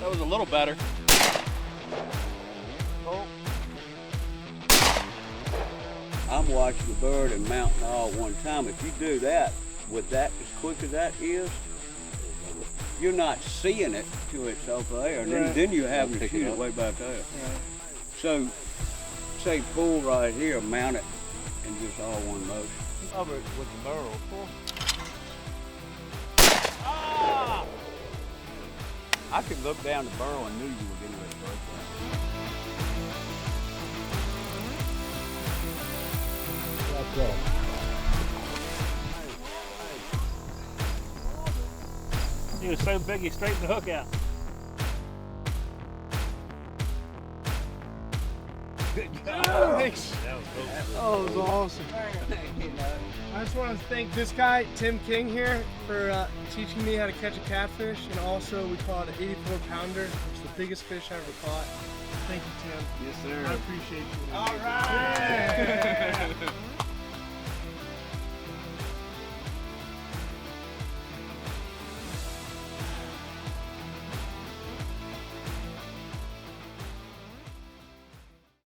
That was a little better. Oh. I'm watching the bird and mounting all at one time. If you do that with that as quick as that is, you're not seeing it till it's over there, and then you're having to shoot it way back there. Right. So, say pull right here, mount it, and just all one motion. Cover it with the barrel, of course. Ah! I could look down the barrel and knew you were getting ready to break that. He was so big he straightened the hook out. Good job. Thanks. Oh, it was awesome. I just want to thank this guy, Tim King here, for teaching me how to catch a catfish, and also we caught an 84 pounder, which is the biggest fish I ever caught. Thank you, Tim. Yes, sir. I appreciate you. All right.